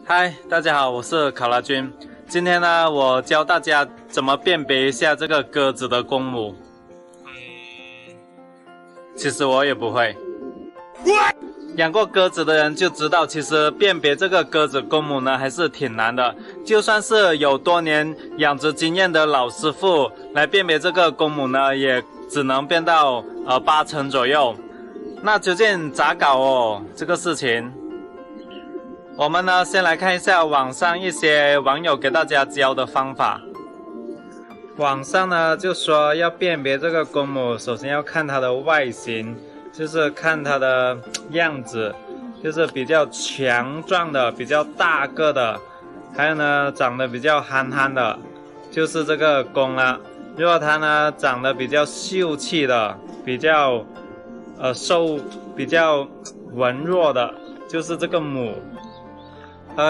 嗨，大家好，我是考拉君。今天呢，我教大家怎么辨别一下这个鸽子的公母。其实我也不会。养过鸽子的人就知道，其实辨别这个鸽子公母呢，还是挺难的。就算是有多年养殖经验的老师傅来辨别这个公母呢，也只能辨到80%左右。那究竟咋搞哦？这个事情，我们呢先来看一下网上一些网友给大家教的方法。网上呢就说要辨别这个公母，首先要看它的外形。就是看它的样子，就是比较强壮的，比较大个的，还有呢长得比较憨憨的，就是这个公了。如果它呢长得比较秀气的，比较瘦，比较文弱的，就是这个母。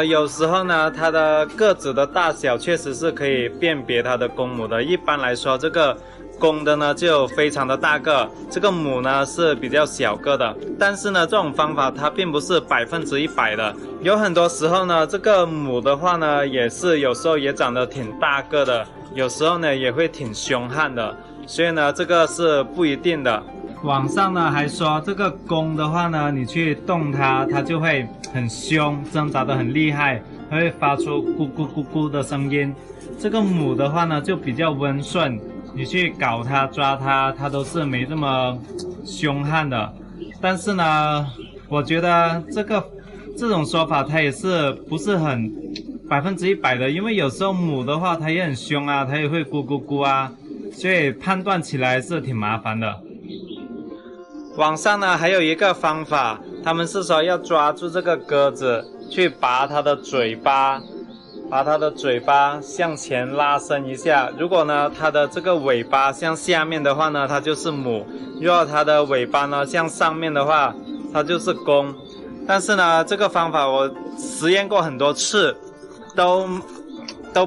有时候呢它的个子的大小确实是可以辨别它的公母的。一般来说，这个公的呢就非常的大个，这个母呢是比较小个的。但是呢，这种方法它并不是100%的，有很多时候呢，这个母的话呢，也是有时候也长得挺大个的，有时候呢也会挺凶悍的，所以呢，这个是不一定的。网上呢还说，这个公的话呢，你去动它，它就会很凶，挣扎得很厉害，它会发出咕咕咕咕的声音。这个母的话呢，就比较温顺。你去搞它抓它，它都是没这么凶悍的。但是呢，我觉得这种说法它也是不是很100%的，因为有时候母的话它也很凶啊，它也会咕咕咕啊，所以判断起来是挺麻烦的。网上呢还有一个方法，他们是说要抓住这个鸽子，去拔它的嘴巴。把它的嘴巴向前拉伸一下，如果呢它的这个尾巴向下面的话呢，它就是母；如果它的尾巴呢向上面的话，它就是公。但是呢，这个方法我实验过很多次，都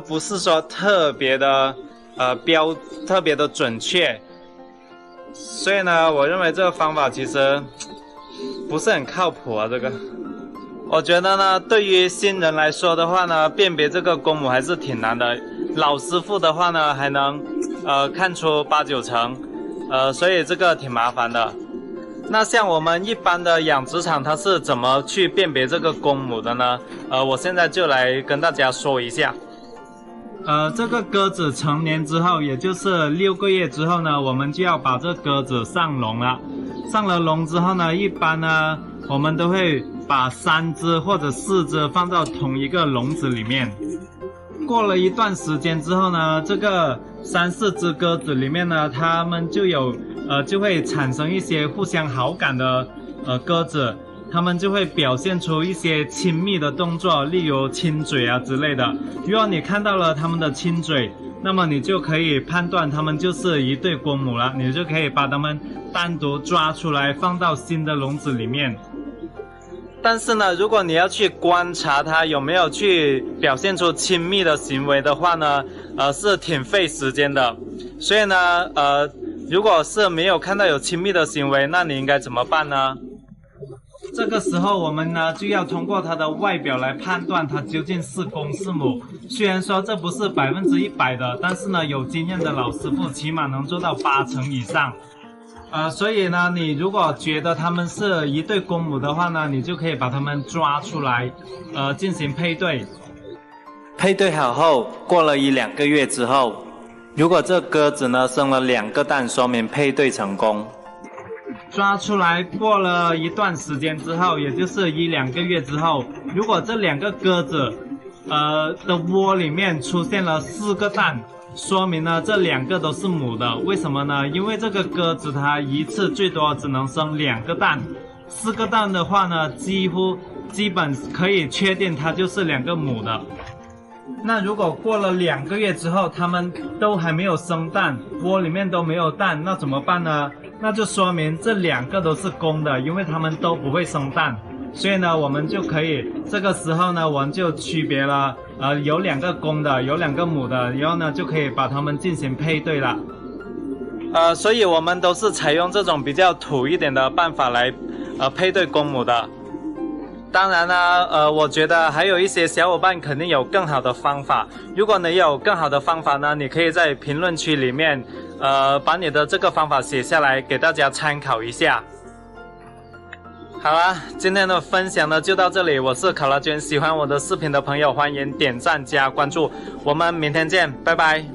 不是说特别的准确，所以呢，我认为这个方法其实不是很靠谱啊，这个。我觉得呢，对于新人来说的话呢，辨别这个公母还是挺难的。老师傅的话呢，还能看出8-9成，所以这个挺麻烦的。那像我们一般的养殖场，它是怎么去辨别这个公母的呢？我现在就来跟大家说一下。这个鸽子成年之后，也就是6个月之后呢，我们就要把这鸽子上笼了。上了笼之后呢，一般呢，我们都会把3只或者4只放到同一个笼子里面。过了一段时间之后呢，这个3、4只鸽子里面呢，它们就会产生一些互相好感的鸽子，它们就会表现出一些亲密的动作，例如亲嘴啊之类的。如果你看到了它们的亲嘴，那么你就可以判断它们就是一对公母了，你就可以把它们单独抓出来放到新的笼子里面。但是呢，如果你要去观察它有没有去表现出亲密的行为的话呢，是挺费时间的。所以呢，如果是没有看到有亲密的行为，那你应该怎么办呢？这个时候我们呢就要通过它的外表来判断它究竟是公是母。虽然说这不是100%的，但是呢有经验的老师傅起码能做到80%以上。所以呢，你如果觉得它们是一对公母的话呢，你就可以把它们抓出来，进行配对。配对好后，过了1-2个月之后，如果这鸽子呢生了2个蛋，说明配对成功。抓出来过了一段时间之后，也就是1-2个月之后，如果这2个鸽子的窝里面出现了4个蛋，说明呢这2个都是母的。为什么呢？因为这个鸽子它一次最多只能生2个蛋，4个蛋的话呢，基本可以确定它就是2个母的。那如果过了2个月之后，它们都还没有生蛋，窝里面都没有蛋，那怎么办呢？那就说明这2个都是公的，因为它们都不会生蛋。所以呢，我们就可以这个时候呢，我们就区别了，有2个公的，有2个母的，然后呢就可以把它们进行配对了。所以我们都是采用这种比较土一点的办法来配对公母的。当然呢，我觉得还有一些小伙伴肯定有更好的方法。如果你有更好的方法呢，你可以在评论区里面，把你的这个方法写下来，给大家参考一下。好啦，今天的分享呢就到这里，我是考拉娟，喜欢我的视频的朋友欢迎点赞加关注，我们明天见，拜拜。